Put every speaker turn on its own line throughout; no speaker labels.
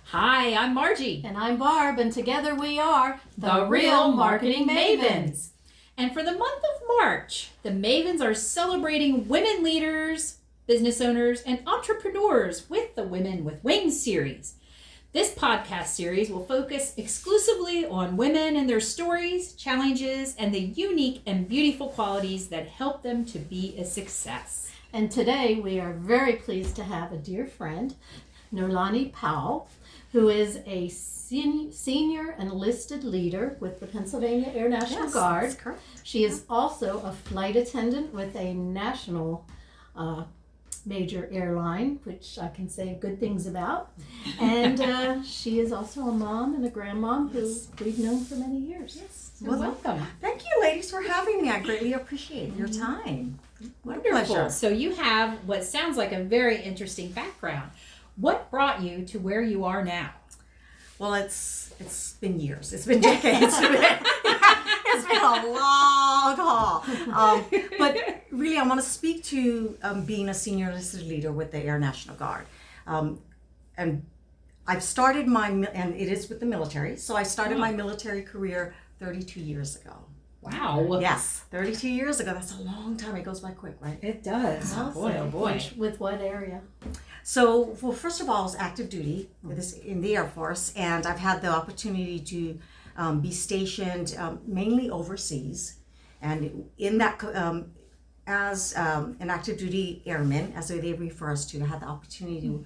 Hi, I'm Margie.
And I'm Barb, and together we are
The Real Marketing Mavens. And for the month of March, the Mavens are celebrating women leaders, business owners, and entrepreneurs with the Women with Wings series. This podcast series will focus exclusively on women and their stories, challenges, and the unique and beautiful qualities that help them to be a success.
And today we are very pleased to have a dear friend, Noelani Pao, who is a senior enlisted leader with the Pennsylvania Air National Guard.
That's correct.
She is also a flight attendant with a national major airline, which I can say good things about. And she is also a mom and a grandmom who we've known for many years.
Yes.
So welcome.
Thank you, ladies, for having me. I greatly appreciate your time. What a
Wonderful.
pleasure.
So you have what sounds like a very interesting background. What brought you to where you are now?
Well, it's been years. It's been decades. It's been a long haul. But really, I want to speak to being a senior enlisted leader with the Air National Guard. And I've started and it is with the military. So I started my military career 32 years ago.
Wow.
Yes, 32 years ago. That's a long time. It goes by quick, right?
It does.
Awesome.
Boy, oh boy.
With what area?
So, well, first of all, I was active duty in the Air Force, and I've had the opportunity to be stationed mainly overseas. And in that, as an active duty airman, as they refer us to, I had the opportunity to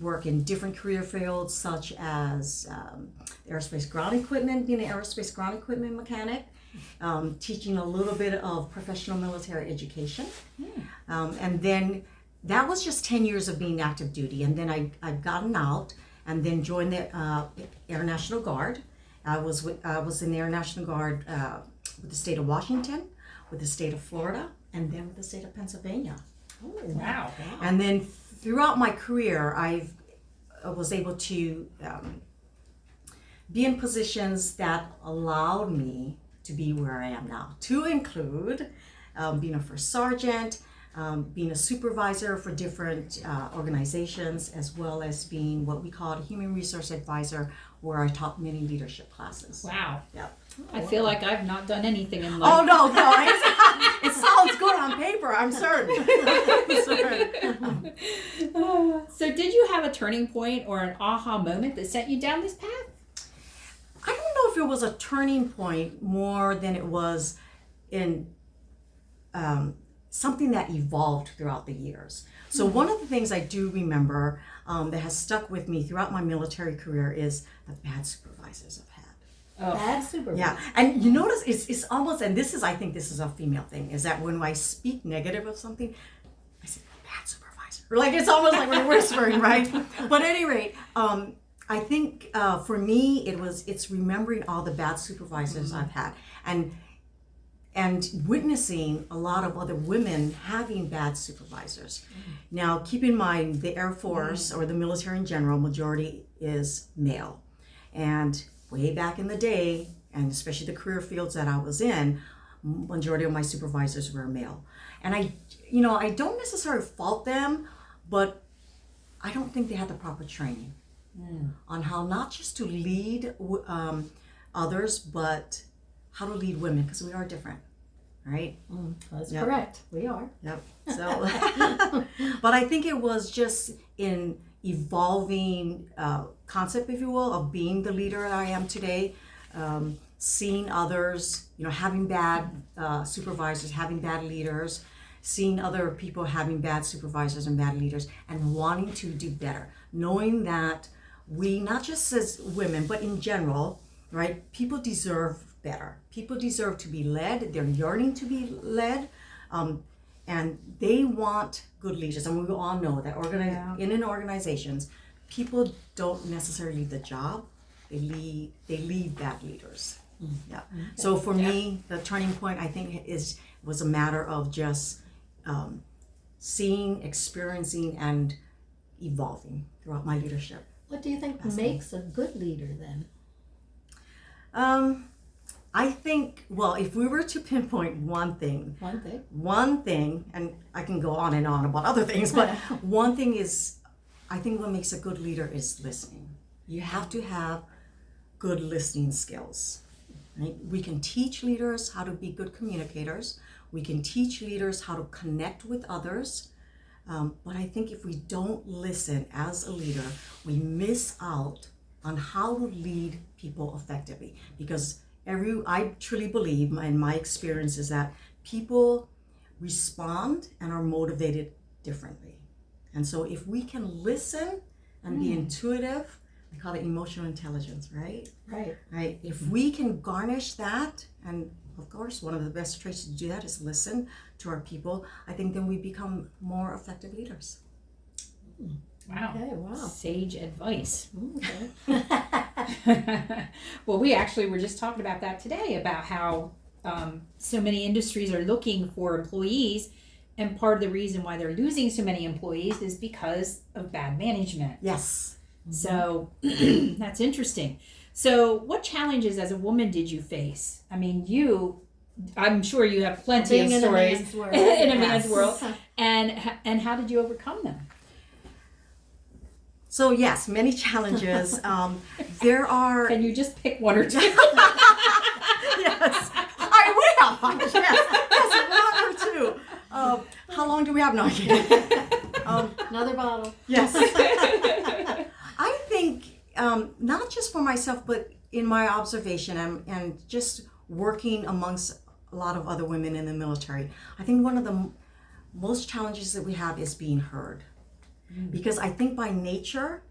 work in different career fields, such as aerospace ground equipment, being an aerospace ground equipment mechanic, teaching a little bit of professional military education, and then that was just 10 years of being active duty. And then I've gotten out and then joined the Air National Guard. I was in the Air National Guard with the state of Washington, with the state of Florida, and then with the state of Pennsylvania.
Oh, wow.
And then throughout my career, I was able to be in positions that allowed me to be where I am now, to include being a first sergeant, being a supervisor for different organizations, as well as being what we call a human resource advisor, where I taught many leadership classes.
Wow.
Yep.
I feel like I've not done anything in life.
Oh, no, it sounds good on paper, I'm certain.
So did you have a turning point or an aha moment that sent you down this path?
I don't know if it was a turning point more than it was in something that evolved throughout the years. So one of the things I do remember that has stuck with me throughout my military career is the bad supervisors I've had.
Oh.
Bad supervisor.
Yeah, and you notice it's almost, and I think this is a female thing, is that when I speak negative of something, I say, bad supervisor. Like, it's almost like we're whispering, right? But at any rate, I think for me, it's remembering all the bad supervisors I've had, and witnessing a lot of other women having bad supervisors. Now, keep in mind, the Air Force or the military in general, majority is male. And way back in the day, and especially the career fields that I was in, majority of my supervisors were male. And I don't necessarily fault them, but I don't think they had the proper training on how not just to lead others, but how to lead women, because we are different, right?
That's correct. We are.
Yep. So, but I think it was just in evolving concept, if you will, of being the leader that I am today, seeing others, having bad supervisors, having bad leaders, seeing other people having bad supervisors and bad leaders, and wanting to do better, knowing that we, not just as women, but in general, right, people deserve better. People deserve to be led. They're yearning to be led. And they want good leaders. And we all know that in organizations, people don't necessarily leave the job. They leave bad leaders. Yeah. So for me, the turning point, I think, was a matter of just seeing, experiencing, and evolving throughout my leadership.
What do you think makes a good leader then?
I think, well, if we were to pinpoint one thing, and I can go on and on about other things, but one thing is I think what makes a good leader is listening. You have to have good listening skills. Right? We can teach leaders how to be good communicators. We can teach leaders how to connect with others. But I think if we don't listen as a leader, we miss out on how to lead people effectively. Because I truly believe, in my experience, is that people respond and are motivated differently. And so if we can listen and be intuitive, we call it emotional intelligence, right? Right. If we can garnish that, and of course, one of the best traits to do that is listen to our people, I think then we become more effective leaders.
Wow.
Okay, wow.
Sage advice.
Okay.
Well, we actually were just talking about that today, about how so many industries are looking for employees, and part of the reason why they're losing so many employees is because of bad management.
Yes.
So that's interesting. So what challenges as a woman did you face? I mean, I'm sure you have plenty
Being
of stories
in a man's world.
in a man's
Yes.
world. And how did you overcome them?
So yes, many challenges. There are.
Can you just pick one or two?
Yes, I will. Yes, one or two. How long do we have? No, I'm kidding.
Another bottle.
Yes. I think not just for myself, but in my observation and just working amongst a lot of other women in the military, I think one of the most challenges that we have is being heard. Because I think by nature,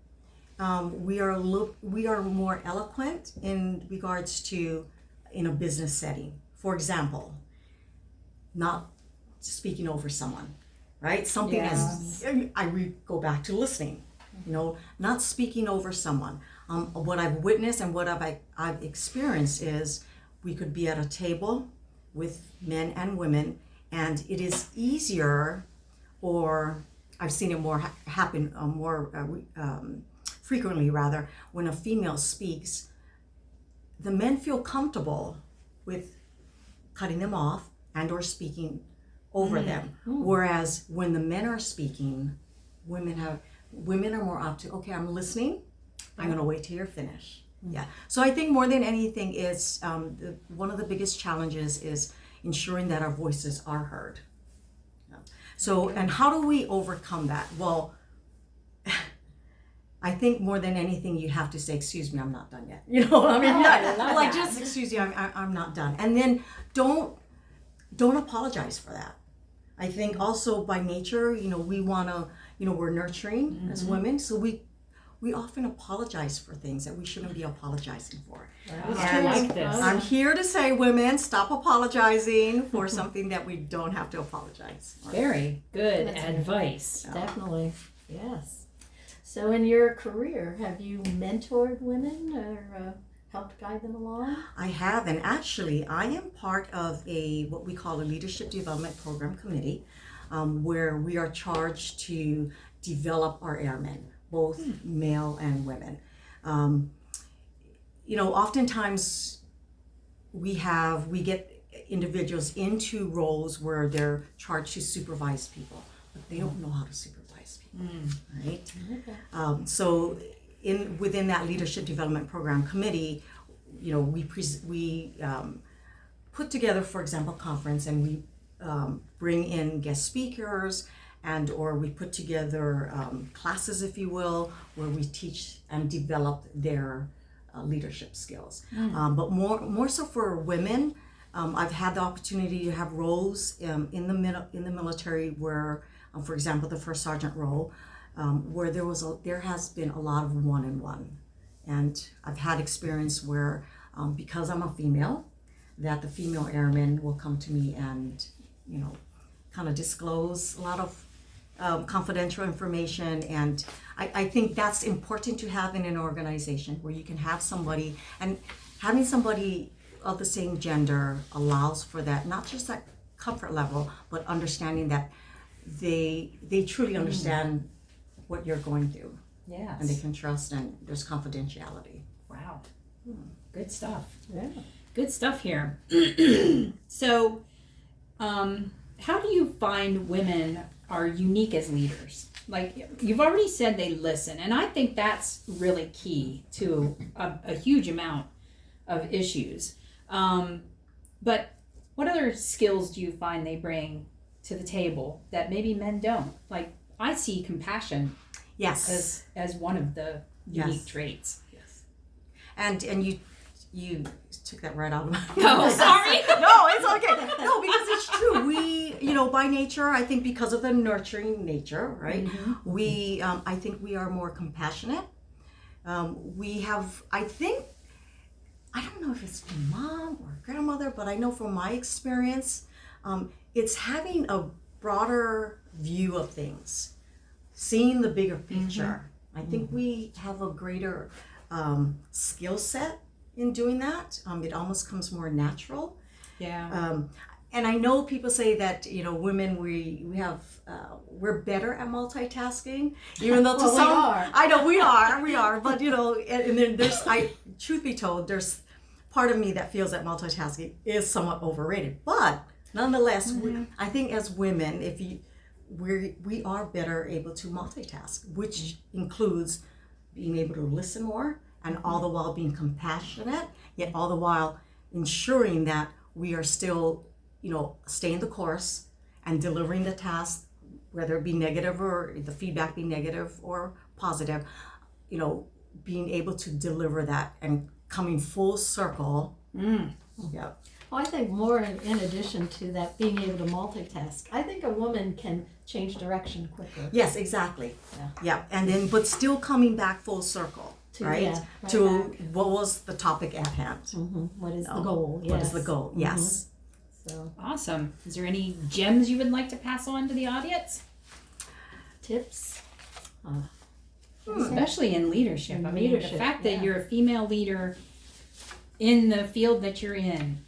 we are more eloquent in regards to in a business setting. For example, not speaking over someone, right? Something
Yes.
go back to listening. Not speaking over someone. What I've witnessed and what I've experienced is we could be at a table with men and women, and it is easier, or I've seen it more happen more frequently rather, when a female speaks, the men feel comfortable with cutting them off and or speaking over them. Whereas when the men are speaking, women are more apt to, okay, I'm listening, I'm going to wait till you're finished. Yeah. So I think more than anything is one of the biggest challenges is ensuring that our voices are heard. So, and how do we overcome that? Well, I think more than anything, you have to say, excuse me, I'm not done yet. Just excuse you, I'm not done. And then don't apologize for that. I think also by nature, we want to, we're nurturing as women. So we often apologize for things that we shouldn't be apologizing for.
Wow.
And
I like this.
I'm here to say, women, stop apologizing for something that we don't have to apologize for.
Very good
That's
advice.
Definitely. Yes. So in your career, have you mentored women or helped guide them along?
I have, and actually I am part of what we call a leadership development program committee, where we are charged to develop our airmen, both male and women. Oftentimes we get individuals into roles where they're charged to supervise people, but they don't know how to supervise people, right?
Okay.
So within that leadership development program committee, we put together, for example, a conference, and we bring in guest speakers, and or we put together classes, if you will, where we teach and develop their leadership skills. But more so for women, I've had the opportunity to have roles in the military where, for example, the first sergeant role, where there has been a lot of one-on-one, and I've had experience where because I'm a female, that the female airmen will come to me and kind of disclose a lot of confidential information, and I think that's important to have in an organization where you can have somebody, and having somebody of the same gender allows for that, not just that comfort level, but understanding that they truly understand what you're going through.
Yes.
And they can trust, and there's confidentiality.
Wow. Good stuff.
Yeah.
Good stuff here. So, how do you find women are unique as leaders. Like you've already said, they listen, and I think that's really key to a huge amount of issues. But what other skills do you find they bring to the table that maybe men don't? Like I see compassion as one of the unique traits.
Yes. And you took that right out of my
Oh, sorry.
No, it's okay. No, because it's true. We, by nature, I think because of the nurturing nature, right?
Mm-hmm.
We, I think we are more compassionate. We have, I don't know if it's mom or grandmother, but I know from my experience, it's having a broader view of things, seeing the bigger picture. I think we have a greater skill set in doing that. It almost comes more natural.
Yeah.
And I know people say that women we have we're better at multitasking, even though to
Well, we
some
are.
I know we are, but and then there's truth be told, there's part of me that feels that multitasking is somewhat overrated, but nonetheless, I think as women, we are better able to multitask, which includes being able to listen more and all the while being compassionate, yet all the while ensuring that we are still, staying the course and delivering the task, whether it be negative or the feedback be negative or positive, being able to deliver that and coming full circle. Yeah.
Well, I think more in addition to that, being able to multitask, I think a woman can change direction quicker.
Yes, exactly. Yeah. And then, but still coming back full circle, right?
Right
to
back.
what was the topic at hand?
What is the goal?
What is the goal? Yes.
So
Awesome. Is there any gems you would like to pass on to the audience?
tips.
Especially in leadership.
In
I mean,
leadership,
the fact that
yeah.
you're a female leader in the field that you're in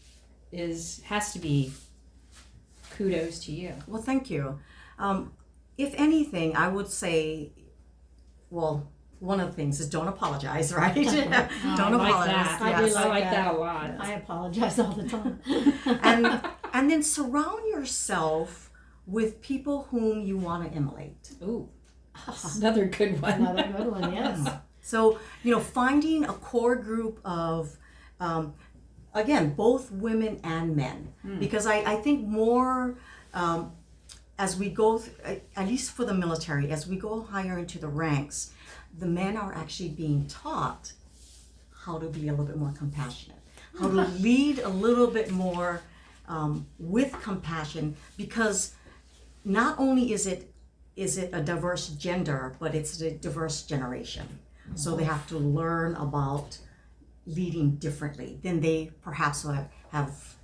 has to be kudos to you.
Well, thank you. If anything, I would say, well, one of the things is don't apologize, right? Don't
I like
apologize.
that.
I do
Yes.
I like
that.
that a lot.
I apologize all the time.
and then surround yourself with people whom you want to emulate.
Ooh, another good one.
Another good one, yes.
So, finding a core group of, again, both women and men. Because I think more, as we go, at least for the military, as we go higher into the ranks, the men are actually being taught how to be a little bit more compassionate, how to lead a little bit more with compassion, because not only is it a diverse gender, but it's a diverse generation. So they have to learn about leading differently than they perhaps have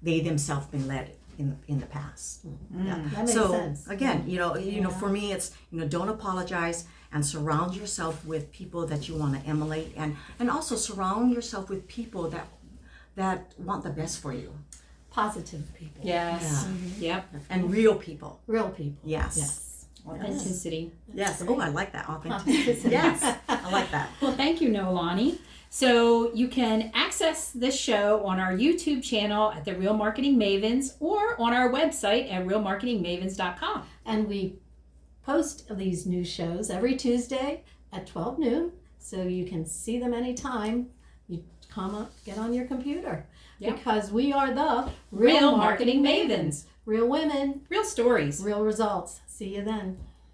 they themselves been led in the past.
That makes
So
sense.
again, for me, it's don't apologize and surround yourself with people that you want to emulate, and also surround yourself with people that want the best for you.
Positive people.
Yes. Yep.
And real people.
Real people.
Yes.
Yes.
Authenticity.
Yes. Oh, I like that.
Authenticity.
Yes. I like that.
Well, thank you, Noelani. So you can access this show on our YouTube channel at The Real Marketing Mavens or on our website at realmarketingmavens.com.
And we post these new shows every Tuesday at 12 noon, so you can see them anytime you come up, get on your computer.
Yep.
Because we are the
Real Marketing Mavens.
Real women,
Real stories.
real results. See you then.